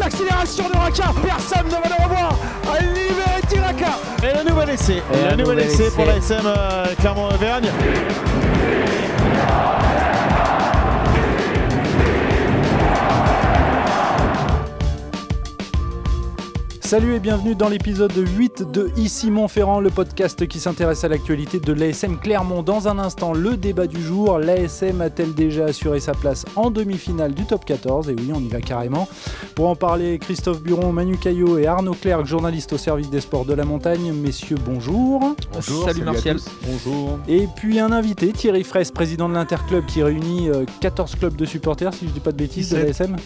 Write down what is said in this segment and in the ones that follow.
l'accélération de Raka, personne ne va le revoir. Libéré Tiraka. Et le nouvel essai. Le nouvel essai pour l'ASM Clermont-Auvergne. Salut et bienvenue dans l'épisode 8 de Ici Montferrand, le podcast qui s'intéresse à l'actualité de l'ASM Clermont. Dans un instant, le débat du jour. L'ASM a-t-elle déjà assuré sa place en demi-finale du top 14 ? Et oui, on y va carrément. Pour en parler, Christophe Buron, Manu Caillot et Arnaud Clerc, journalistes au service des sports de la montagne. Messieurs, bonjour. Bonjour. Salut Martial. Bonjour. Et puis un invité, Thierry Fraisse, président de l'Interclub, qui réunit 14 clubs de supporters, si je ne dis pas de bêtises, 17, de l'ASM.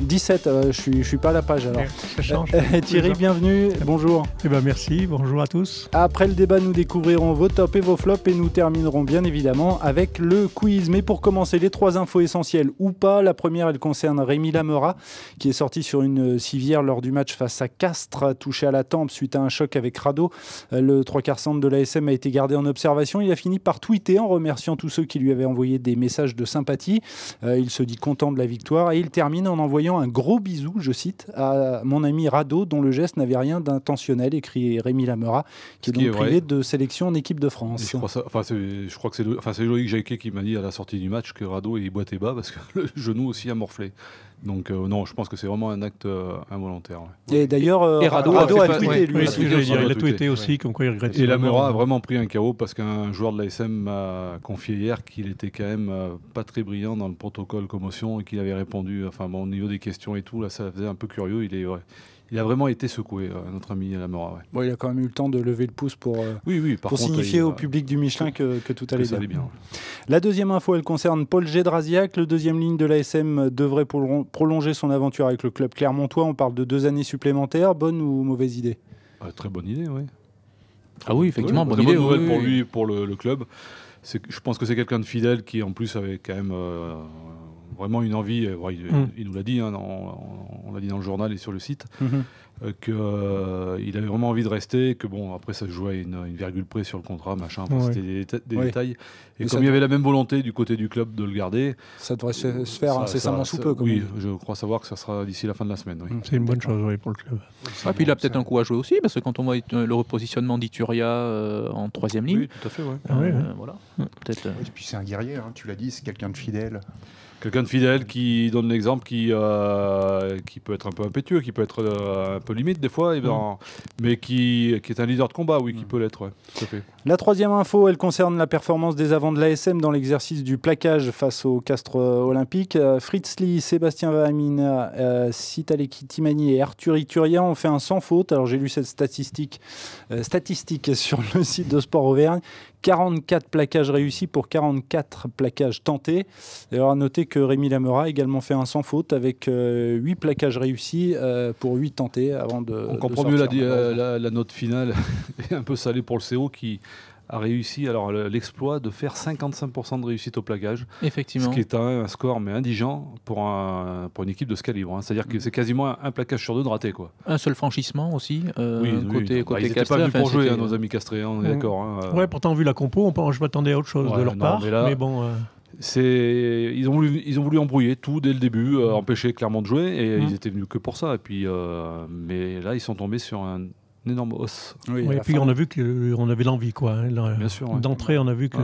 17. Je suis pas à la page alors. Ça change. Thierry, bienvenue, bonjour. Eh ben merci, bonjour à tous. Après le débat, nous découvrirons vos tops et vos flops et nous terminerons bien évidemment avec le quiz. Mais pour commencer, les 3 infos essentielles ou pas. La première, elle concerne Rémi Lamera, qui est sorti sur une civière lors du match face à Castres, touché à la tempe suite à un choc avec Rado. Le 3/4 centre de l'ASM a été gardé en observation. Il a fini par tweeter en remerciant tous ceux qui lui avaient envoyé des messages de sympathie. Il se dit content de la victoire et il termine en envoyant un gros bisou, je cite, à mon ami Rado, dont le geste n'avait rien d'intentionnel, écrit Rémi Lamera, qui est donc privé de sélection en équipe de France. Je crois que c'est Loïc Jacquet qui m'a dit à la sortie du match que Rado il boitait bas parce que le genou aussi a morflé. Donc non, je pense que c'est vraiment un acte involontaire. Ouais. Et d'ailleurs, Rado a tweeté lui. Il a tweeté aussi, comme quoi il regrette. Et Lamera a vraiment pris un KO parce qu'un joueur de l'ASM m'a confié hier qu'il était quand même pas très brillant dans le protocole commotion et qu'il avait répondu, au niveau des questions et tout, là ça faisait un peu curieux. Il a vraiment été secoué, notre ami Lamera. Ouais. Bon, il a quand même eu le temps de lever le pouce pour contre, signifier au public du Michelin que tout allait bien. bien. La deuxième info, elle concerne Paul Gédrasiac. Le deuxième ligne de l'ASM devrait prolonger son aventure avec le club clermontois. On parle de 2 années supplémentaires. Bonne ou mauvaise idée ? Très bonne idée, oui. Ah oui, effectivement, bonne idée. Nouvelle pour lui, pour le club. Je pense que c'est quelqu'un de fidèle qui, en plus, avait quand même... vraiment une envie, il nous l'a dit, on l'a dit dans le journal et sur le site, qu'il avait vraiment envie de rester, que bon, après ça se jouait à une virgule près sur le contrat, machin, c'était des détails. Et comme il y avait la même volonté du côté du club de le garder... Ça devrait se faire incessamment sous peu. Oui, je crois savoir que ça sera d'ici la fin de la semaine. Oui. C'est une bonne chose pour le club. Puis il a peut-être un coup à jouer aussi, parce que quand on voit le repositionnement d'Ituria en 3e ligne... Oui, tout à fait, voilà. Peut-être, Et puis c'est un guerrier, tu l'as dit, c'est quelqu'un de fidèle. Quelqu'un de fidèle qui donne l'exemple, qui peut être un peu impétueux, qui peut être un peu limite des fois, mais qui est un leader de combat, qui peut l'être, tout à fait. La troisième info, elle concerne la performance des avants de l'ASM dans l'exercice du plaquage face au Castres olympique. Fritz Lee, Sébastien Vahamina, Sitaleki Timani et Arthur Ituria ont fait un sans faute. Alors j'ai lu cette statistique sur le site de Sport Auvergne. 44 plaquages réussis pour 44 plaquages tentés. D'ailleurs, à noter que Rémi Lamera a également fait un sans faute avec 8 plaquages réussis pour 8 tentés avant de. On comprend mieux la note finale est un peu salée pour le CO qui a réussi l'exploit de faire 55% de réussite au plaquage. Effectivement. Ce qui est un score mais indigent pour une équipe de ce calibre. C'est-à-dire que c'est quasiment un plaquage sur 2 de raté. Quoi. Un seul franchissement aussi. Côté ils n'étaient pas venus pour jouer, nos amis castréens, on est d'accord. Pourtant, vu la compo, je m'attendais à autre chose de leur part. Mais bon... Ils ont voulu embrouiller tout dès le début, empêcher Clermont de jouer, et ils étaient venus que pour ça. Et puis, mais là, ils sont tombés sur un énorme os. Et puis on a vu qu'on avait l'envie, quoi. Bien sûr. D'entrée, on a vu que...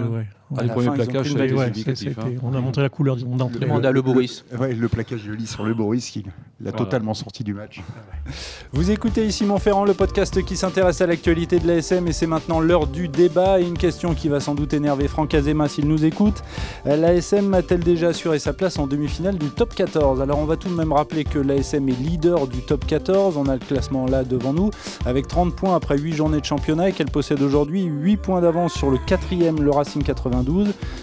Les premiers plaquages, ça a été significatif. On a montré la couleur d'entrée. Demande à Le Boris. Le plaquage de Lee sur Le Boris, qui l'a totalement sorti du match. Vous écoutez ici Montferrand, le podcast qui s'intéresse à l'actualité de l'ASM, et c'est maintenant l'heure du débat. Et une question qui va sans doute énerver Franck Azema s'il nous écoute. L'ASM a-t-elle déjà assuré sa place en demi-finale du top 14 ? Alors on va tout de même rappeler que l'ASM est leader du top 14. On a le classement là devant nous, avec 30 points après 8 journées de championnat, et qu'elle possède aujourd'hui 8 points d'avance sur le 4e, le Racing 92.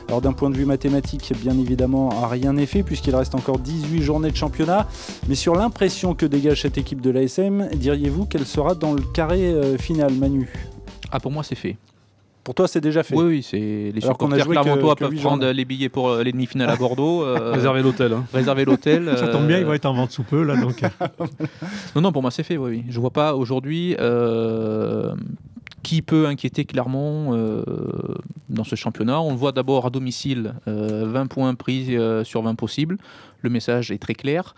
Alors d'un point de vue mathématique, bien évidemment, rien n'est fait puisqu'il reste encore 18 journées de championnat. Mais sur l'impression que dégage cette équipe de l'ASM, diriez-vous qu'elle sera dans le carré final, Manu ? Pour moi, c'est fait. Pour toi, c'est déjà fait. Oui, c'est les supporters clermontois peuvent prendre les billets pour les demi-finales à Bordeaux. Réserver l'hôtel. Réserver l'hôtel. Ça tombe bien, il va être en vente sous peu, là. Donc. Non, pour moi, c'est fait, oui. Je ne vois pas aujourd'hui qui peut inquiéter Clermont dans ce championnat. On le voit d'abord à domicile, 20 points pris sur 20 possibles. le message est très clair.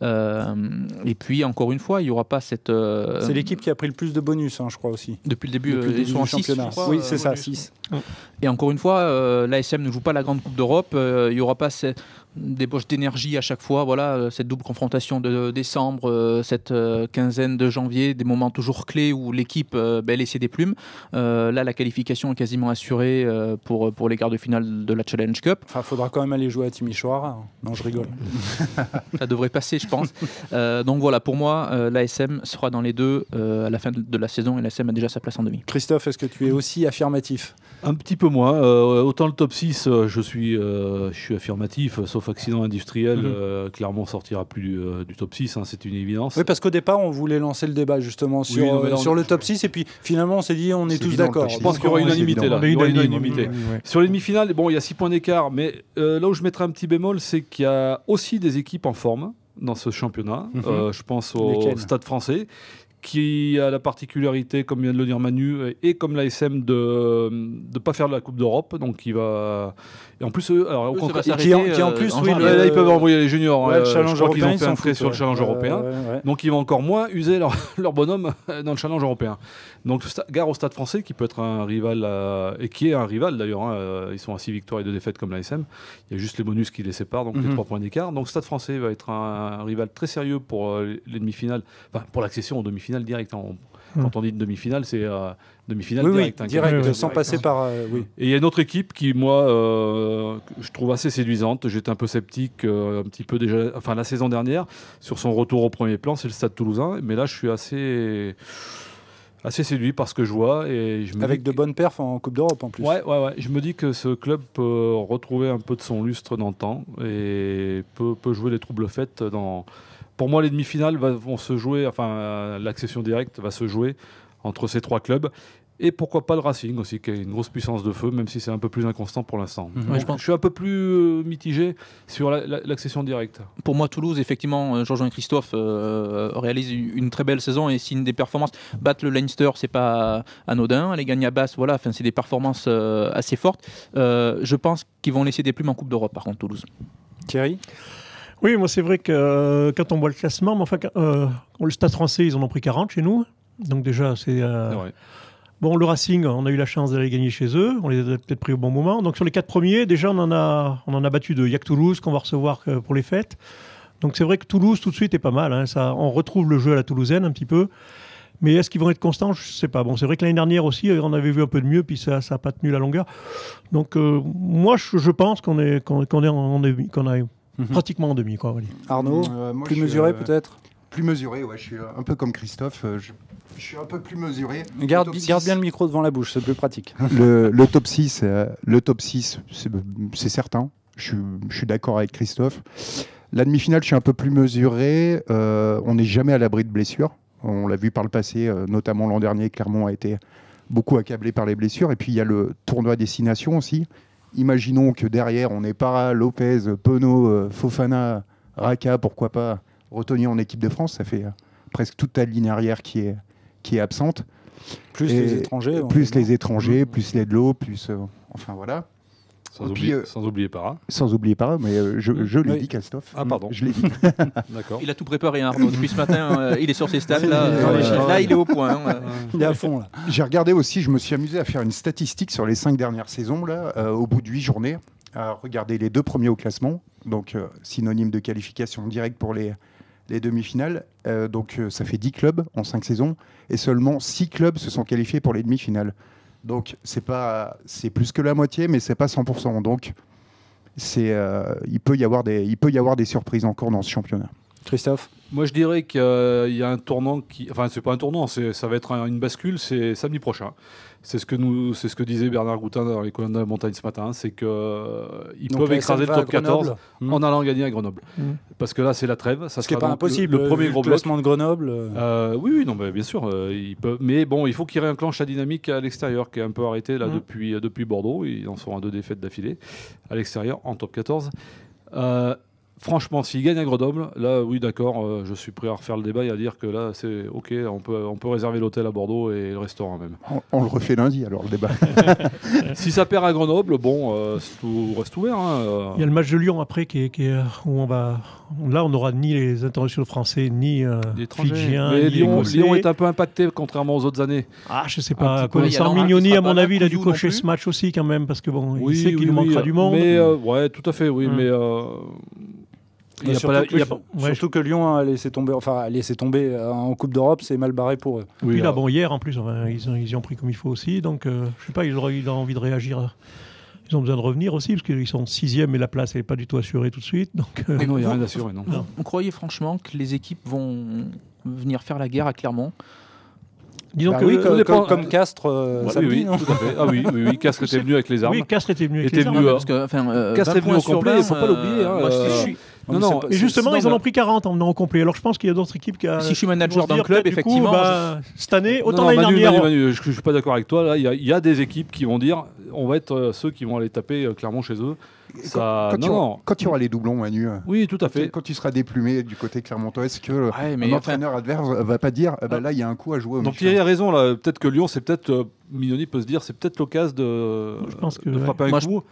Et puis, encore une fois, il n'y aura pas cette... C'est l'équipe qui a pris le plus de bonus, je crois aussi. Depuis le début, ils sont en 6, je crois. Oui, c'est ça, 6. Et encore une fois, l'ASM ne joue pas la grande Coupe d'Europe. Il n'y aura pas cette débauche d'énergie à chaque fois. Voilà, cette double confrontation de décembre, cette quinzaine de janvier, des moments toujours clés où l'équipe laissait des plumes. Là, la qualification est quasiment assurée pour les quarts de finale de la Challenge Cup. Enfin, faudra quand même aller jouer à Timișoara. Non, je rigole. Ça devrait passer, je pense. Donc voilà, pour moi, l'ASM sera dans les deux à la fin de la saison et l'ASM a déjà sa place en demi. Christophe, est-ce que tu es aussi affirmatif ? Un petit peu moins. Autant le top 6, je suis affirmatif, sauf accident industriel. Clermont sortira plus du top 6, c'est une évidence. Oui, parce qu'au départ, on voulait lancer le débat justement sur le top 6, et puis finalement, on s'est dit, on est tous d'accord. Je pense qu'il y aura une unanimité là. Sur les demi-finales, bon, il y a 6 points d'écart, mais là où je mettrai un petit bémol, c'est qu'il y a aussi des équipes en forme dans ce championnat. Je pense au Stade Français, qui a la particularité, comme vient de le dire Manu, et comme l'ASM de ne pas faire de la Coupe d'Europe. Donc il va... Et en plus, alors, qui en plus, là, ils peuvent envoyer les juniors. Le challenge je crois qu'ils européen, ont fait un trait sur le challenge européen. Donc ils vont encore moins user leur bonhomme dans le challenge européen. Donc gare au Stade Français, qui peut être un rival, et qui est un rival d'ailleurs. Ils sont à 6 victoires et 2 défaites comme l'ASM. Il y a juste les bonus qui les séparent, donc les 3 points d'écart. Donc Stade Français va être un rival très sérieux pour les demi-finales, enfin pour l'accession aux demi-finales directes. Quand on dit demi-finale, c'est demi-finale directe. Direct, sans passer par... Et il y a une autre équipe qui, moi, je trouve assez séduisante. J'étais un peu sceptique, un petit peu déjà, enfin la saison dernière, sur son retour au premier plan, c'est le Stade Toulousain. Mais là, je suis assez séduit par ce que je vois. Et avec de bonnes perfs en Coupe d'Europe en plus. Ouais. Je me dis que ce club peut retrouver un peu de son lustre dans le temps et peut jouer les troubles faits dans... Pour moi, les demi-finales vont se jouer, enfin, l'accession directe va se jouer entre ces 3 clubs. Et pourquoi pas le Racing aussi, qui a une grosse puissance de feu, même si c'est un peu plus inconstant pour l'instant. Je suis un peu plus mitigé sur l'accession directe. Pour moi, Toulouse, effectivement, Jean-Jean et Christophe réalisent une très belle saison et signe des performances. Battre le Leinster, c'est pas anodin. Les gagner à Basse, voilà, c'est des performances assez fortes. Je pense qu'ils vont laisser des plumes en Coupe d'Europe, par contre, Toulouse. Thierry ? Oui, moi c'est vrai que quand on voit le classement, le Stade Français, ils en ont pris 40 chez nous. Donc déjà, c'est... Bon, le Racing, on a eu la chance d'aller gagner chez eux. On les a peut-être pris au bon moment. Donc sur les 4 premiers, déjà, on en a battu 2. Il n'y a que Toulouse qu'on va recevoir pour les fêtes. Donc c'est vrai que Toulouse, tout de suite, est pas mal. Ça, on retrouve le jeu à la toulousaine un petit peu. Mais est-ce qu'ils vont être constants? Je ne sais pas. Bon, c'est vrai que l'année dernière aussi, on avait vu un peu de mieux, puis ça n'a pas tenu la longueur. Donc moi, je pense qu'on a pratiquement en demi, quoi. Arnaud, plus mesuré peut-être? Plus mesuré, ouais. Je suis un peu comme Christophe. Je suis un peu plus mesuré. Garde bien le micro devant la bouche, c'est plus pratique. Le top 6, c'est certain. Je suis d'accord avec Christophe. La demi-finale, je suis un peu plus mesuré. On n'est jamais à l'abri de blessures. On l'a vu par le passé, notamment l'an dernier, Clermont a été beaucoup accablé par les blessures. Et puis il y a le tournoi destination aussi. Imaginons que derrière, on ait Parra, Lopez, Penaud, Fofana, Raka, pourquoi pas, retenir en équipe de France. Ça fait presque toute ta ligne arrière qui est absente. Plus les étrangers. Plus les étrangers, plus les de l'eau, plus... enfin voilà. Sans oublier Parra. Sans oublier Parra, mais je l'ai dit, Christophe. Ah, pardon. Je l'ai dit. D'accord. Il a tout préparé, Arnaud. Depuis ce matin, il est sur ses stats. Là, il est au point. Il est à fond. Là. J'ai regardé aussi, je me suis amusé à faire une statistique sur les 5 dernières saisons, là, au bout de 8 journées, à regarder les 2 premiers au classement, donc synonyme de qualification directe pour les demi-finales. Donc ça fait 10 clubs en 5 saisons, et seulement 6 clubs se sont qualifiés pour les demi-finales. Donc c'est plus que la moitié, mais c'est pas 100%. Donc il peut y avoir des surprises encore dans ce championnat. Christophe? Moi, je dirais qu'il y a un tournant qui... Enfin, c'est pas un tournant, ça va être une bascule, c'est samedi prochain. C'est ce que disait Bernard Goutin dans les colonnes de la montagne ce matin, c'est qu'ils peuvent écraser le top 14 en allant gagner à Grenoble. Parce que là, c'est la trêve. Ça ce qui n'est pas impossible, le premier gros classement de Grenoble. Oui, non, bien sûr. Ils peuvent, mais bon, il faut qu'ils réenclenchent la dynamique à l'extérieur, qui est un peu arrêtée là, depuis Bordeaux. Ils en sont à 2 défaites d'affilée à l'extérieur, en top 14. Franchement, s'ils gagnent à Grenoble, là, oui, d'accord, je suis prêt à refaire le débat et à dire que là, c'est OK, on peut réserver l'hôtel à Bordeaux et le restaurant même. On le refait lundi, alors, le débat. Si ça perd à Grenoble, bon, tout reste ouvert. Il y a le match de Lyon après où on va... Là, on n'aura ni les internationaux français, ni Fidjiens, mais ni Lyon est un peu impacté, contrairement aux autres années. Ah, je sais pas. Connaissant Mignoni, à mon avis, il a dû cocher ce match aussi, quand même, parce que bon, il sait qu'il nous manquera du monde. Mais, ouais, tout à fait, oui, mais... Surtout que Lyon a laissé tomber en Coupe d'Europe, c'est mal barré pour eux. Oui, là, bon, hier en plus, ils y ont pris comme il faut aussi, donc je sais pas, il a envie de réagir. Ils ont besoin de revenir aussi, parce qu'ils sont 6e et la place n'est pas du tout assurée tout de suite. Donc, non, il n'y a rien d'assuré, non. Vous croyez franchement que les équipes vont venir faire la guerre à Clermont? Disons que oui, comme Castres, samedi, non tout à fait. Ah oui, Castres était venu avec les armes. Oui, Castres était venu avec les armes. Castres est venu au complet, il ne faut pas l'oublier. Non, et justement, ils en ont pris 40 en venant au complet. Alors je pense qu'il y a d'autres équipes qui... Si je suis manager d'un club, effectivement... Cette année, autant l'année dernière... Manu, je ne suis pas d'accord avec toi. Il y a des équipes qui vont dire on va être ceux qui vont aller taper Clermont chez eux. Quand il y aura les doublons, Manu, oui, tout à fait. Quand tu seras déplumé du côté clermontois, est-ce que l'entraîneur adverse va pas dire là il y a un coup à jouer au Donc Thierry a raison, là. Peut-être que Lyon, c'est peut-être Mignoni peut se dire c'est peut-être l'occasion de frapper un coup,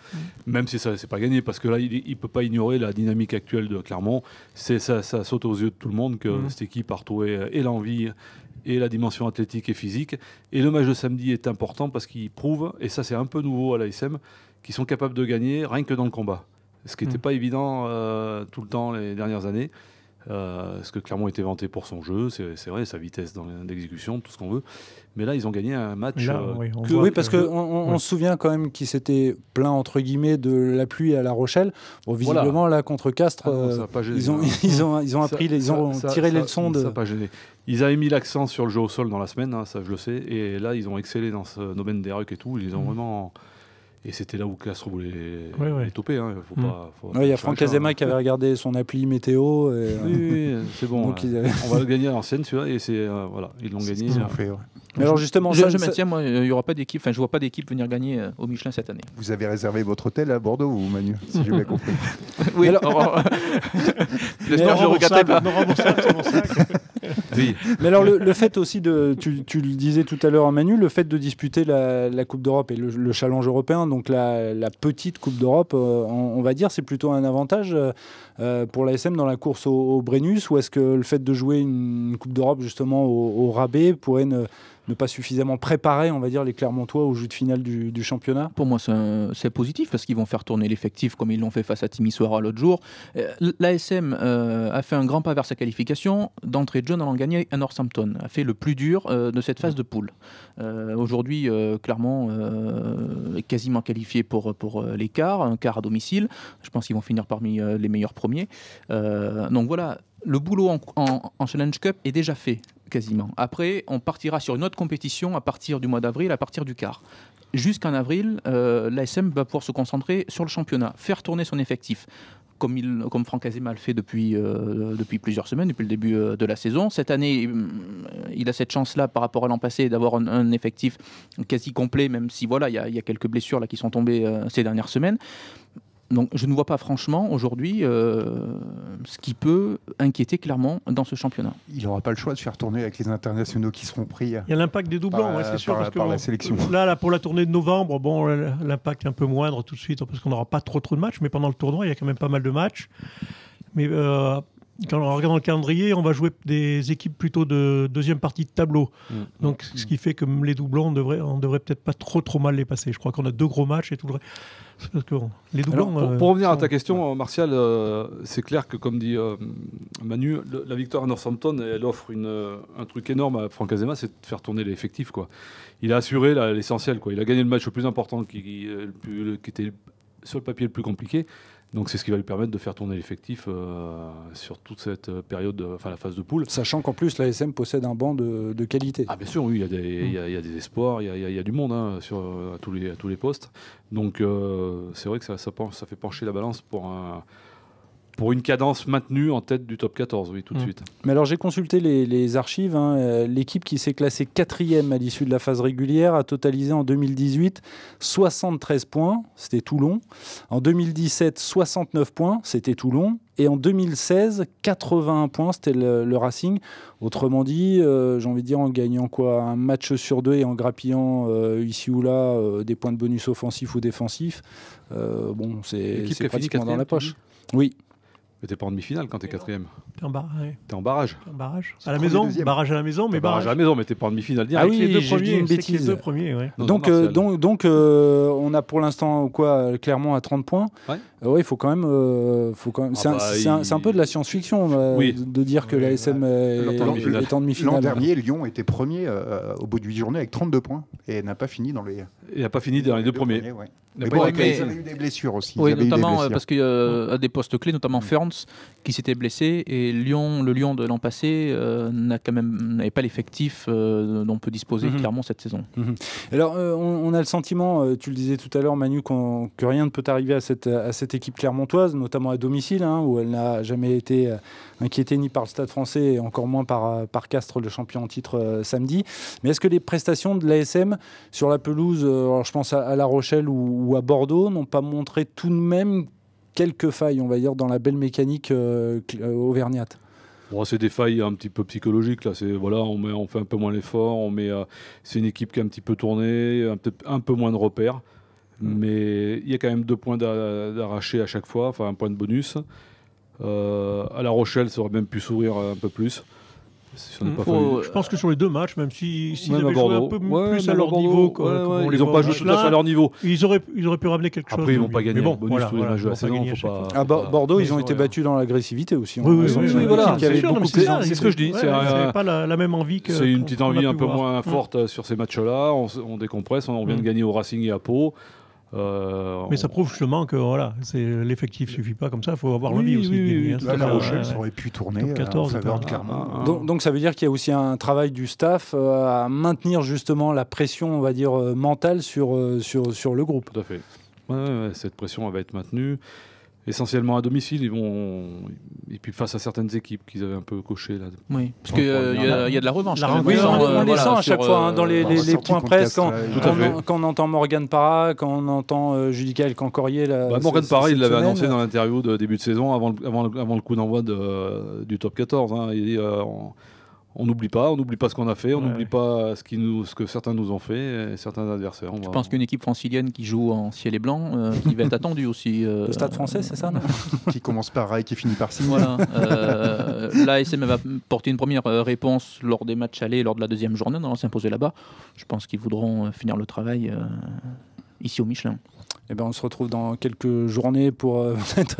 même si ça c'est pas gagné, parce que là il peut pas ignorer la dynamique actuelle de Clermont. Ça saute aux yeux de tout le monde que cette équipe a retrouvé et l'envie et la dimension athlétique et physique. Et le match de samedi est important parce qu'il prouve, et ça c'est un peu nouveau à l'ASM, qu'ils sont capables de gagner rien que dans le combat. Ce qui n'était pas évident tout le temps les dernières années. Parce que Clermont était vanté pour son jeu, c'est vrai, sa vitesse dans l'exécution, tout ce qu'on veut. Mais là, ils ont gagné un match. Oui, parce qu'on se souvient quand même qu'ils s'étaient plaints, entre guillemets, de la pluie à La Rochelle. Bon, visiblement, là, contre Castres, ils ont tiré les leçons de. Ça n'a pas gêné. Ils avaient mis l'accent sur le jeu au sol dans la semaine, hein, ça je le sais. Et là, ils ont excellé dans ce domaine des rucks et tout. Ils ont vraiment. Et c'était là où Castres voulait les toper. Hein. Il y a Franck Azema qui avait regardé son appli météo. Oui, c'est bon. Donc, on va le gagner à l'ancienne, celui-là. Et ils l'ont gagné. Mais alors justement, je maintiens, moi, il n'y aura pas d'équipe. Enfin, je ne vois pas d'équipe venir gagner au Michelin cette année. Vous avez réservé votre hôtel à Bordeaux, vous, Manu, si j'ai bien compris. Oui, alors. J'espère que je regrettais pas. Non remboursable, c'est mon sac. Oui. Mais alors le fait aussi tu le disais tout à l'heure, Manu, le fait de disputer la Coupe d'Europe et le challenge européen, donc la petite Coupe d'Europe, on va dire, c'est plutôt un avantage pour l'ASM dans la course au Brennus, ou est-ce que le fait de jouer une Coupe d'Europe justement au rabais pourrait ne pas suffisamment préparer, on va dire, les Clermontois au jeu de finale du championnat? Pour moi, c'est positif parce qu'ils vont faire tourner l'effectif comme ils l'ont fait face à Timisoara l'autre jour. L'ASM a fait un grand pas vers sa qualification. D'entrée de jeu, en allant gagner à Northampton, a fait le plus dur de cette phase de poule. Aujourd'hui, Clermont est quasiment qualifié pour les quarts, un quart à domicile. Je pense qu'ils vont finir parmi les meilleurs premiers. Donc voilà, le boulot en Challenge Cup est déjà fait. Quasiment. Après, on partira sur une autre compétition à partir du mois d'avril, à partir du quart. Jusqu'en avril, l'ASM va pouvoir se concentrer sur le championnat, faire tourner son effectif, comme Franck Azema le fait depuis plusieurs semaines, depuis le début de la saison. Cette année, il a cette chance-là par rapport à l'an passé d'avoir un effectif quasi complet, même si voilà, il y a quelques blessures là, qui sont tombées ces dernières semaines. Donc je ne vois pas franchement aujourd'hui ce qui peut inquiéter Clermont dans ce championnat. Il n'aura pas le choix de faire tourner avec les internationaux qui seront pris. Il y a l'impact des doublons, c'est sûr. Par la sélection. Là, pour la tournée de novembre, bon, l'impact est un peu moindre tout de suite parce qu'on n'aura pas trop de matchs, mais pendant le tournoi, il y a quand même pas mal de matchs. Mais quand on regarde le calendrier, on va jouer des équipes plutôt de deuxième partie de tableau. Donc, ce qui fait que les doublons, on devrait peut-être pas trop mal les passer. Je crois qu'on a 2 gros matchs et tout le reste. Parce que les doublons. Alors, pour revenir à ta question, Martial, c'est clair que, comme dit Manu, la victoire à Northampton, elle offre un truc énorme à Franck Azema, c'est de faire tourner l'effectif. Il a assuré l'essentiel. Il a gagné le match le plus important qui était sur le papier le plus compliqué. Donc c'est ce qui va lui permettre de faire tourner l'effectif sur toute cette période, la phase de poule. Sachant qu'en plus l'ASM possède un banc de qualité. Ah bien sûr, oui, il y a des espoirs, il y a du monde à tous les postes. Donc c'est vrai que ça fait pencher la balance pour pour une cadence maintenue en tête du top 14, oui, tout de suite. Mais alors j'ai consulté les archives, l'équipe qui s'est classée 4e à l'issue de la phase régulière a totalisé en 2018 73 points, c'était Toulon. En 2017, 69 points, c'était Toulon. Et en 2016, 81 points, c'était le Racing. Autrement dit, j'ai envie de dire en gagnant quoi, un match sur 2 et en grappillant ici ou là des points de bonus offensifs ou défensifs, c'est pratiquement dans la poche. Oui. Mais t'es pas en demi-finale quand t'es 4e. T'es en barrage. T'es en barrage. À la maison. Barrage à la maison, mais barrage à la maison, mais t'es pas en demi-finale direct. Ah oui, les deux j'ai dit une bêtise. Les deux premiers, ouais. Donc, on a pour l'instant Clermont à 30 points. Ouais, il faut quand même. C'est un peu de la science-fiction de dire que la SM est en demi-finale. L'an dernier, Lyon était premier au bout de 8 journées avec 32 points et n'a pas fini dans les. Il n'a pas fini dans les deux premiers. Mais bon, ils avaient eu des blessures aussi. Oui, notamment parce qu'il y a des postes clés, notamment Ferns, qui s'était blessé, et le Lyon de l'an passé n'avait pas l'effectif dont on peut disposer clairement cette saison. Alors, on a le sentiment, tu le disais tout à l'heure, Manu, que rien ne peut arriver à cette équipe clermontoise, notamment à domicile, où elle n'a jamais été inquiétée ni par le Stade français, et encore moins par Castres, le champion en titre samedi. Mais est-ce que les prestations de l'ASM sur la pelouse, alors je pense à La Rochelle ou à Bordeaux, n'ont pas montré tout de même quelques failles, on va dire, dans la belle mécanique auvergnate? Bon, c'est des failles un petit peu psychologiques. Là. On fait un peu moins l'effort. C'est une équipe qui est un petit peu tournée, un peu moins de repères. Mais il y a quand même 2 points d'arracher à chaque fois, enfin un point de bonus. À La Rochelle, ça aurait même pu s'ouvrir un peu plus. Je pense que sur les 2 matchs, même s'ils avaient joué un peu plus à leur niveau, ils n'ont pas joué tout à fait à leur niveau. Ils auraient pu ramener quelque chose. Après, ils vont pas gagner. Bonus tous les matchs de la saison. Bordeaux, ils ont été battus dans l'agressivité aussi. Oui, voilà. C'est ce que je dis. C'est pas la même envie que. C'est une petite envie un peu moins forte sur ces matchs-là. On décompresse. On vient de gagner au Racing et à Pau. Mais ça prouve justement que l'effectif suffit pas comme ça, il faut avoir l'envie aussi. La Rochelle, ça aurait pu tourner 14, en faveur de Clermont. Donc ça veut dire qu'il y a aussi un travail du staff à maintenir justement la pression, on va dire, mentale sur le groupe. Tout à fait. Cette pression elle va être maintenue. Essentiellement à domicile, et puis face à certaines équipes qu'ils avaient un peu cochées là. Oui, parce qu'il y a de la revanche. Oui, on les sent à chaque fois dans les points presse. Quand on entend Morgan Parra, quand on entend Judicaël Cancorier. Morgan Parra, il l'avait annoncé dans l'interview de début de saison, avant le coup d'envoi du top 14. Il dit on n'oublie pas ce qu'on a fait, on n'oublie pas ce que certains nous ont fait, et certains adversaires. Je pense qu'une équipe francilienne qui joue en ciel et blanc, qui va être attendue aussi. Le Stade français, c'est ça, non? Qui commence par Rai, qui finit par Signe. Voilà. L'ASM va porter une première réponse lors des matchs allés, lors de la 2e journée, on va s'imposer là-bas. Je pense qu'ils voudront finir le travail ici au Michelin. On se retrouve dans quelques journées pour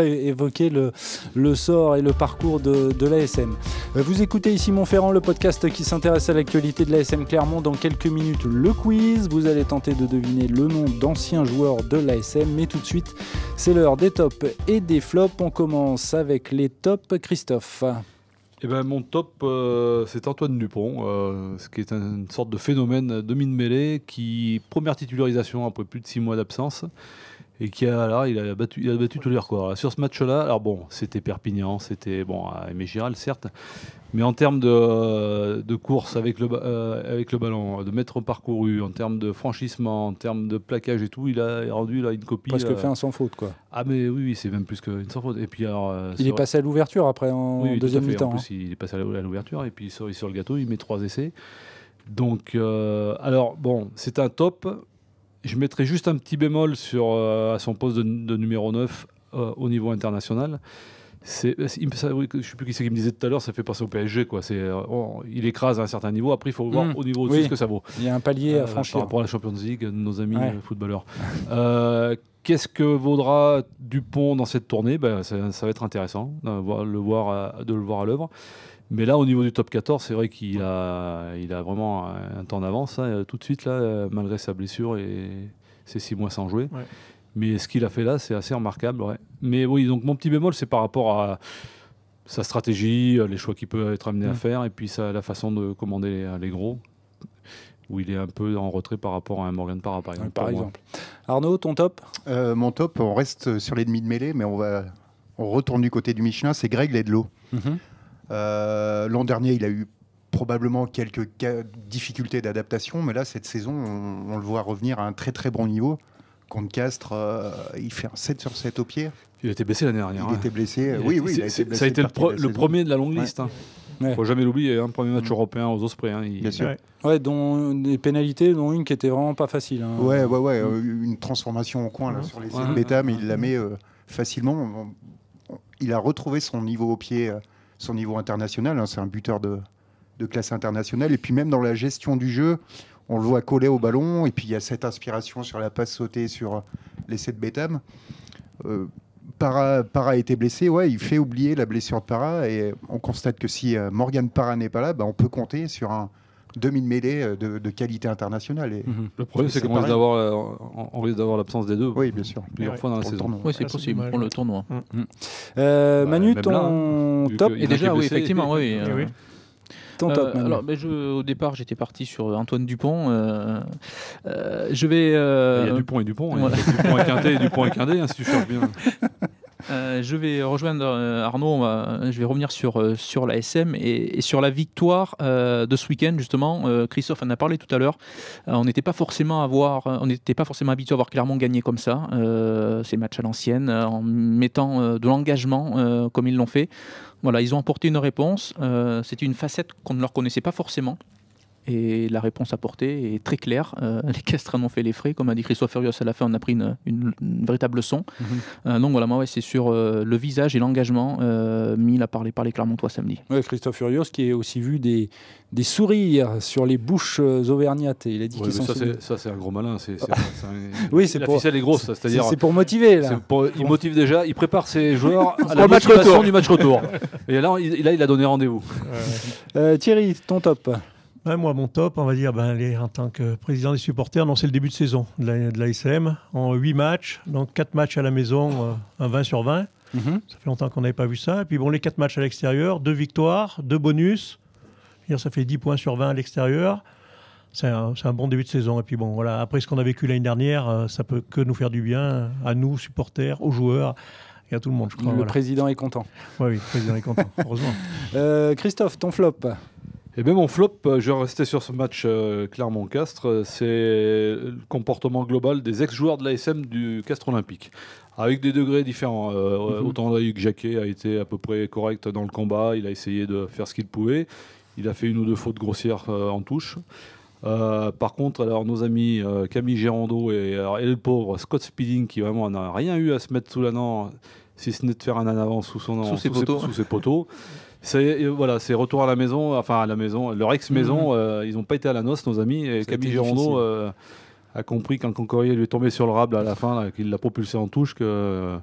évoquer le sort et le parcours de l'ASM. Vous écoutez ici Montferrand, le podcast qui s'intéresse à l'actualité de l'ASM Clermont. Dans quelques minutes, le quiz. Vous allez tenter de deviner le nom d'anciens joueurs de l'ASM. Mais tout de suite, c'est l'heure des tops et des flops. On commence avec les tops. Christophe. Mon top, c'est Antoine Dupont, ce qui est une sorte de phénomène demi-mêlée qui, première titularisation après plus de 6 mois d'absence, et qui il a battu tous les records. Sur ce match-là, alors bon, c'était Perpignan, c'était à Aimé Giral certes, mais en termes de course avec le ballon, de mètres parcourus, en termes de franchissement, en termes de plaquage et tout, il a rendu une copie. Presque fait un sans faute, quoi. Ah mais oui, c'est même plus qu'une sans faute. Et puis alors, il est passé à l'ouverture après en deuxième mi-temps. En plus, il est passé à l'ouverture et puis sur le gâteau, il met 3 essais. Donc alors bon, c'est un top. Je mettrais juste un petit bémol à son poste de numéro 9 au niveau international. Je ne sais plus qui c'est qui me disait tout à l'heure, ça fait passer au PSG. Il écrase à un certain niveau, après il faut voir au niveau au-dessus ce que ça vaut. Il y a un palier à franchir. Par rapport à la Champions League, nos amis footballeurs. Qu'est-ce que vaudra Dupont dans cette tournée? Ça va être intéressant de le voir à l'œuvre. Mais là, au niveau du top 14, c'est vrai qu'il a vraiment un temps d'avance tout de suite, là, malgré sa blessure et ses 6 mois sans jouer. Ouais. Mais ce qu'il a fait là, c'est assez remarquable. Ouais. Mais oui, donc mon petit bémol, c'est par rapport à sa stratégie, les choix qu'il peut être amené à faire, et puis la façon de commander les gros, où il est un peu en retrait par rapport à un Morgan Parra, par exemple. Arnaud, ton top? Mon top, on reste sur les demi de mêlée, mais on va on retourne du côté du Michelin, c'est Greg Ledlow. L'an dernier, il a eu probablement quelques difficultés d'adaptation, mais là, cette saison, on le voit revenir à un très très bon niveau. Contre Castres, il fait un 7 sur 7 au pied. Il a été blessé l'année dernière. Il était blessé. Oui, il a été blessé. Ça a été le premier de la longue liste. Il ne faut jamais l'oublier, un premier match européen aux Ospreys. Bien sûr. Ouais, dont des pénalités, dont une qui était vraiment pas facile. Ouais, une transformation au coin là, sur les bêta, mais il la met facilement. Il a retrouvé son niveau au pied, son niveau international. C'est un buteur de classe internationale. Et puis même dans la gestion du jeu, on le voit coller au ballon. Et puis il y a cette inspiration sur la passe sautée sur l'essai de Betham. Para a été blessé, il fait oublier la blessure de Para. Et on constate que si Morgan Para n'est pas là, on peut compter sur un demi-mêlée de qualité internationale. Et le problème, c'est qu'on risque d'avoir l'absence des deux. Oui, bien sûr. Plusieurs fois dans la saison. Oui, c'est possible pour le tournoi. Manu, ton top. Et déjà, oui, effectivement, oui. Ton top, Manu. Alors, au départ, j'étais parti sur Antoine Dupont. Je vais. Il y a Dupont et Dupont. Voilà. Dupont et Quintet et Dupont et Quintet, si tu cherches bien. Je vais rejoindre Arnaud, je vais revenir sur la SM et sur la victoire de ce week-end justement. Christophe en a parlé tout à l'heure. On n'était pas forcément habitué à voir Clermont gagner comme ça, ces matchs à l'ancienne, en mettant de l'engagement comme ils l'ont fait. Voilà, ils ont apporté une réponse. C'était une facette qu'on ne leur connaissait pas forcément. Et la réponse apportée est très claire. Les Castres en ont fait les frais. Comme a dit Christophe Furios à la fin, on a pris une véritable leçon. Donc voilà, moi, c'est sur le visage et l'engagement mis là par les Clermontois samedi. Ouais, Christophe Furios qui a aussi vu des sourires sur les bouches auvergnates. Il a dit qu'ils sont ça, c'est un gros malin. Oui, c'est la pour... ficelle est grosse. C'est-à-dire, c'est pour motiver. Là. Il motive déjà. Il prépare ses joueurs à la motivation du match retour. Et là, il a donné rendez-vous. Thierry, ton top. Moi, mon top, on va dire, en tant que président des supporters, c'est le début de saison de la SM. En 8 matchs, donc 4 matchs à la maison, un 20 sur 20. Ça fait longtemps qu'on n'avait pas vu ça. Et puis les 4 matchs à l'extérieur, 2 victoires, 2 bonus. Ça fait 10 points sur 20 à l'extérieur. C'est un bon début de saison. Et puis après ce qu'on a vécu l'année dernière, ça peut que nous faire du bien, à nous, supporters, aux joueurs. Et à tout le monde, je crois. Le président est content. Oui, le président est content, heureusement. Christophe, ton flop. Et bien mon flop, je vais rester sur ce match Clermont-Castres, c'est le comportement global des ex-joueurs de l'ASM du Castres Olympique, avec des degrés différents. Autant Loïc Jacquet a été à peu près correct dans le combat, il a essayé de faire ce qu'il pouvait, il a fait 1 ou 2 fautes grossières en touche. Par contre, alors nos amis Camille Gérondeau et le pauvre Scott Speeding, qui vraiment n'a rien eu à se mettre sous la dent, si ce n'est de faire un en avant sous ses poteaux. C'est retour à la maison, leur ex-maison, ils n'ont pas été à la noce, nos amis, et Camille Gérondeau a compris quand Concorrier lui est tombé sur le rable à la fin, qu'il l'a propulsé en touche, que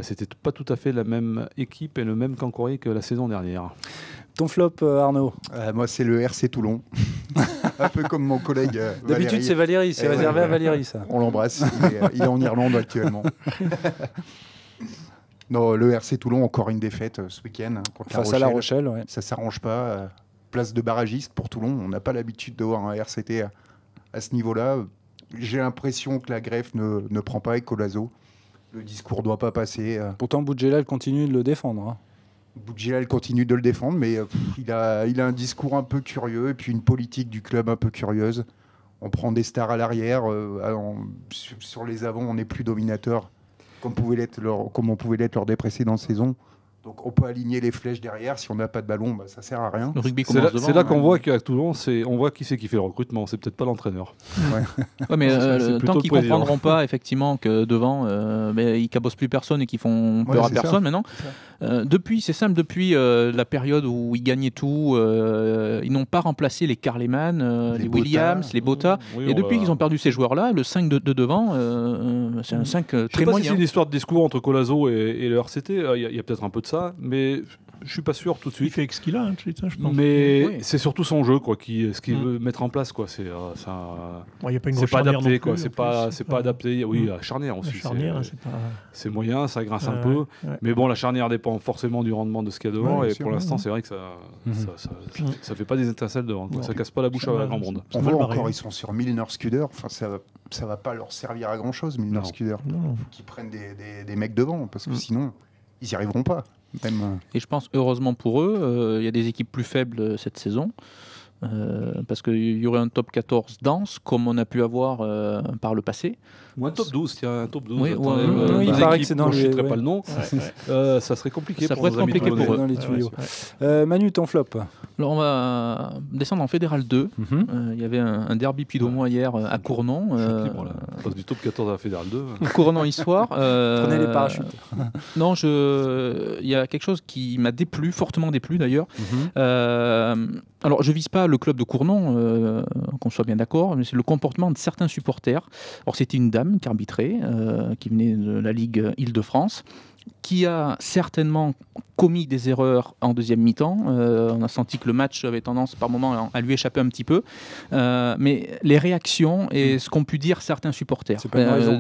c'était pas tout à fait la même équipe et le même Concorrier que la saison dernière. Ton flop, Arnaud? Moi, c'est le RC Toulon. Un peu comme mon collègue Valérie. D'habitude, c'est Valérie, c'est réservé à Valérie, ça. On l'embrasse, il est en Irlande actuellement. Non, le RC Toulon, encore une défaite ce week-end contre face à La Rochelle. Ça ne s'arrange pas. Place de barragiste pour Toulon. On n'a pas l'habitude de voir un RCT à ce niveau-là. J'ai l'impression que la greffe ne prend pas avec Colazo. Le discours ne doit pas passer. Pourtant, Boudjelal continue de le défendre. Boudjelal continue de le défendre, mais il a un discours un peu curieux et puis une politique du club un peu curieuse. On prend des stars à l'arrière. Sur les avants, on n'est plus dominateur. Comme on pouvait l'être lors des précédentes saisons. Donc on peut aligner les flèches derrière. Si on n'a pas de ballon, ça sert à rien. Le rugby commence devant. C'est là qu'on voit qu'à Toulon, on voit qui c'est qui fait le recrutement. C'est peut-être pas l'entraîneur. Mais tant qu'ils ne comprendront pas effectivement que devant, ils cabossent plus personne et qu'ils font peur à personne maintenant. Depuis la période où ils gagnaient tout, ils n'ont pas remplacé les Carleman, les Williams, les Botta. Et depuis qu'ils ont perdu ces joueurs-là, le 5 de devant, c'est un 5 très moyen. Je sais pas si c'est une histoire de discours entre Colazo et le RCT. Il y a peut-être un peu de ça, mais je suis pas sûr tout de suite. Il fait avec ce qu'il a, je pense. Mais c'est surtout son jeu, ce qu'il veut mettre en place, quoi. C'est pas adapté, quoi. C'est pas adapté. Oui, la charnière aussi. C'est moyen, ça grince un peu. Mais bon, la charnière dépend forcément du rendement de ce qu'il y a devant. Et pour l'instant, c'est vrai que ça fait pas des étincelles devant. Ça casse pas la bouche à grand monde. On voit encore, ils sont sur Milner Scudder. Enfin, ça va pas leur servir à grand chose, Milner Scudder. Qu'ils prennent des mecs devant, parce que sinon. ils n'y arriveront pas. Même... Et je pense, heureusement pour eux, il y a des équipes plus faibles cette saison. Parce qu'il y aurait un top 14 dense, comme on a pu avoir par le passé. Ou un top 12, tiens, un top 12. Oui, il paraît que c'est dans je ne les... citerai pas le nom. Ça serait compliqué ça pour pourrait être compliqué pour eux. Dans les tuyaux. Manu, ton flop? Alors on va descendre en Fédéral 2. Il y avait un derby pidomois hier à Cournon. On passe du top 14 à la Fédéral 2. Cournon-Histoire. Prenez les parachutes. Non, il y a quelque chose qui m'a déplu, fortement déplu d'ailleurs. Alors je vise pas le club de Cournon, qu'on soit bien d'accord, mais c'est le comportement de certains supporters. Alors c'était une dame qui arbitrait, qui venait de la Ligue Île-de-France, qui a certainement commis des erreurs en deuxième mi-temps. On a senti que le match avait tendance par moments à lui échapper un petit peu. Mais les réactions et ce qu'ont pu dire certains supporters,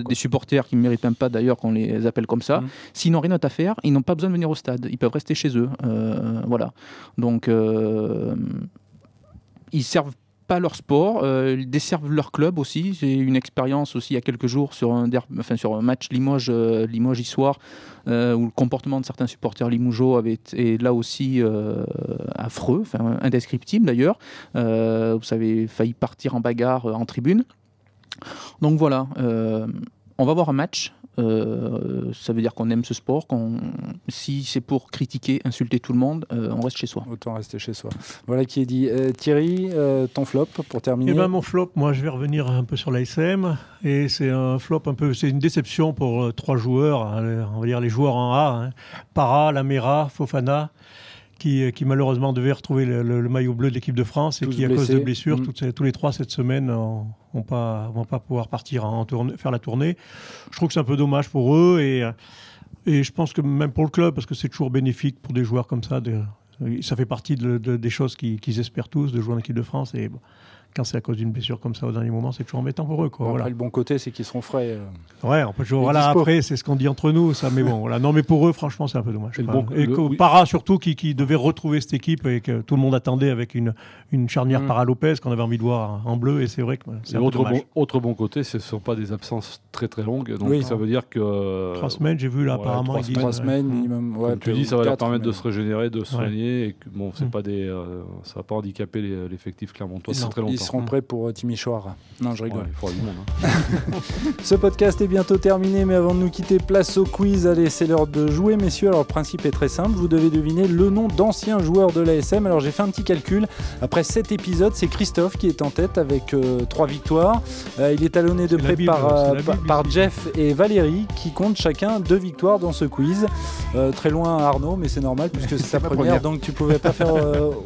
des supporters qui ne méritent même pas d'ailleurs qu'on les appelle comme ça, s'ils n'ont rien d'autre à faire, ils n'ont pas besoin de venir au stade. Ils peuvent rester chez eux. Voilà. Donc, ils servent pas leur sport, ils desservent leur club aussi. J'ai eu une expérience aussi il y a quelques jours sur un match Limoges-Issoire où le comportement de certains supporters limougeaux avait été là aussi affreux, indescriptible d'ailleurs. Vous avez failli partir en bagarre en tribune. Donc voilà, on va voir un match. Ça veut dire qu'on aime ce sport. Si c'est pour critiquer, insulter tout le monde, on reste chez soi. Autant rester chez soi. Voilà qui est dit. Thierry, ton flop pour terminer. Mon flop, moi je vais revenir un peu sur l'ASM. Et c'est un flop un peu, c'est une déception pour 3 joueurs, on va dire les joueurs en A. Para, Lamela, Fofana. Qui malheureusement devait retrouver le maillot bleu de l'équipe de France et tous qui, à cause de blessures, tous les 3 cette semaine, vont pas pouvoir partir faire la tournée. Je trouve que c'est un peu dommage pour eux et je pense que même pour le club, parce que c'est toujours bénéfique pour des joueurs comme ça, ça fait partie des choses qu'ils espèrent tous, de jouer en équipe de France. Et bon, quand c'est à cause d'une blessure comme ça au dernier moment, c'est toujours embêtant pour eux. Quoi. Bon, voilà. Après, le bon côté, c'est qu'ils seront frais. Ouais, on peut toujours. Voilà, après, c'est ce qu'on dit entre nous, ça. Mais bon, voilà. Non, mais pour eux, franchement, c'est un peu dommage. Para, surtout, qui devait retrouver cette équipe et que tout le monde attendait avec une charnière Para Lopez qu'on avait envie de voir en bleu. Et c'est vrai que c'est un peu dommage. Autre bon côté, ce ne sont pas des absences très très longues. Donc ça veut dire que. 3 semaines, j'ai vu là, apparemment. 3 semaines minimum. Ouais, tu dis, ça va leur permettre de se régénérer, de se soigner. Et que, bon, c'est pas des, ça ne va pas handicaper l'effectif clermontois. C'est très longtemps. Ils seront prêts pour Timișoara. Non, je rigole. Ouais, il faudra du monde. Ce podcast est bientôt terminé, mais avant de nous quitter, place au quiz. Allez, c'est l'heure de jouer, messieurs. Alors, le principe est très simple. Vous devez deviner le nom d'anciens joueurs de l'ASM. Alors, j'ai fait un petit calcul. Après 7 épisodes, c'est Christophe qui est en tête avec 3 victoires. Il est talonné de près par Jeff et Valérie qui comptent chacun 2 victoires dans ce quiz. Très loin Arnaud, mais c'est normal puisque c'est ta première, donc tu pouvais pas faire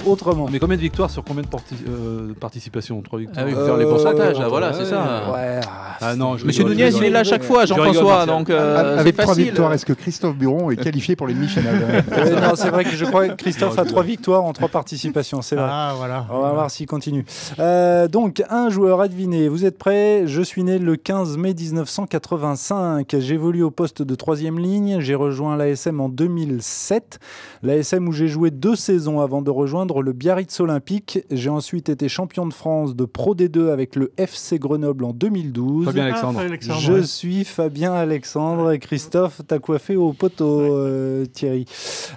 autrement. Mais combien de victoires sur combien de participations? 3 victoires. Ah oui, faire les pourcentages, voilà, c'est ça. Ouais. Ah non, Monsieur Nunez, il est là à chaque fois, Jean-François, donc avec 3 facile. victoires, est-ce que Christophe Buron est qualifié pour les demi-finales? Non, c'est vrai que je crois que Christophe a 3 victoires en 3 participations, c'est vrai. Ah, voilà. On va voir s'il continue. Donc, un joueur à deviner. Vous êtes prêts? Je suis né le 15 mai 1985. J'évolue au poste de 3e ligne. J'ai rejoint l'ASM en 2007. L'ASM où j'ai joué 2 saisons avant de rejoindre le Biarritz Olympique. J'ai ensuite été champion de France de Pro D2 avec le FC Grenoble en 2012. Fabien Alexandre. Je suis Fabien Alexandre et Christophe t'a coiffé au poteau, Thierry.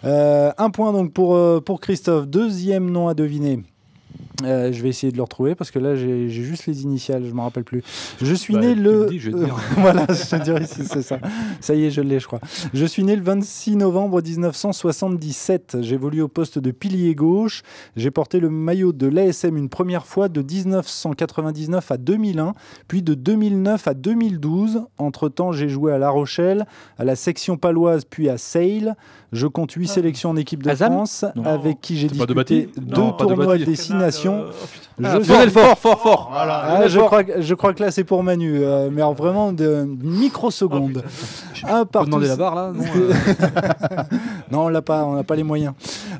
1 point donc pour Christophe. 2e nom à deviner. Je vais essayer de le retrouver parce que là j'ai juste les initiales, je ne me rappelle plus. Je suis né le... voilà, je dirais c'est ça. Ça y est, je l'ai, je crois. Je suis né le 26 novembre 1977. J'évolue au poste de pilier gauche. J'ai porté le maillot de l'ASM une première fois de 1999 à 2001, puis de 2009 à 2012. Entre-temps, j'ai joué à La Rochelle, à la section paloise, puis à Sale. Je compte 8 sélections en équipe de France, avec qui j'ai disputé 2 tournois de destination. Fort. Voilà. Je crois que là c'est pour Manu, mais alors vraiment de microsecondes. On peut demander la barre là? Non, on n'a pas les moyens.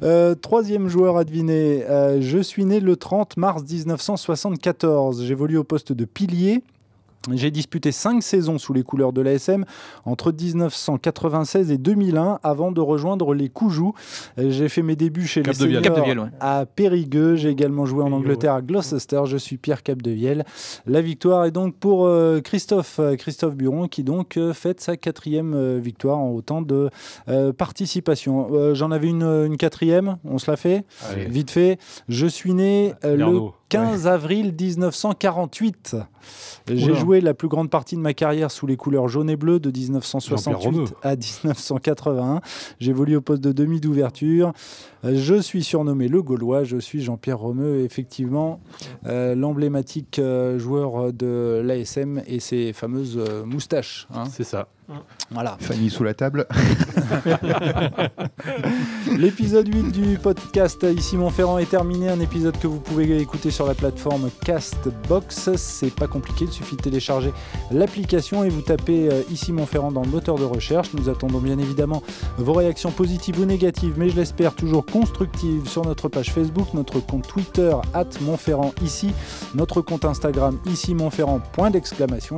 3e joueur à deviner. Je suis né le 30 mars 1974. J'évolue au poste de pilier. J'ai disputé 5 saisons sous les couleurs de l'ASM entre 1996 et 2001 avant de rejoindre les Coujoux. J'ai fait mes débuts chez les seniors à Périgueux. J'ai également joué en Angleterre à Gloucester. Je suis Pierre Capdevielle. La victoire est donc pour Christophe Buron qui donc fête sa 4e victoire en autant de participation. J'en avais une 4e, on se la fait vite fait. Je suis né le 15 avril 1948. J'ai joué la plus grande partie de ma carrière sous les couleurs jaune et bleu de 1968 à 1981. J'évolue au poste de demi d'ouverture. Je suis surnommé le Gaulois. Je suis Jean-Pierre Romeu, effectivement, l'emblématique joueur de l'ASM et ses fameuses moustaches. Hein. C'est ça. Voilà. Fanny sous la table. L'épisode 8 du podcast Ici Montferrand est terminé. Un épisode que vous pouvez écouter sur la plateforme Castbox. C'est pas compliqué, il suffit de télécharger l'application et vous tapez Ici Montferrand dans le moteur de recherche. Nous attendons bien évidemment vos réactions positives ou négatives, mais je l'espère toujours constructives sur notre page Facebook, notre compte Twitter @Montferrand ici, notre compte Instagram Ici Montferrand !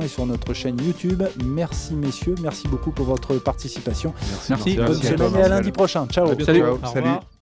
Et sur notre chaîne YouTube. Merci messieurs, merci beaucoup pour votre participation. Merci. Bonne semaine et à lundi prochain. Ciao. Salut. Salut.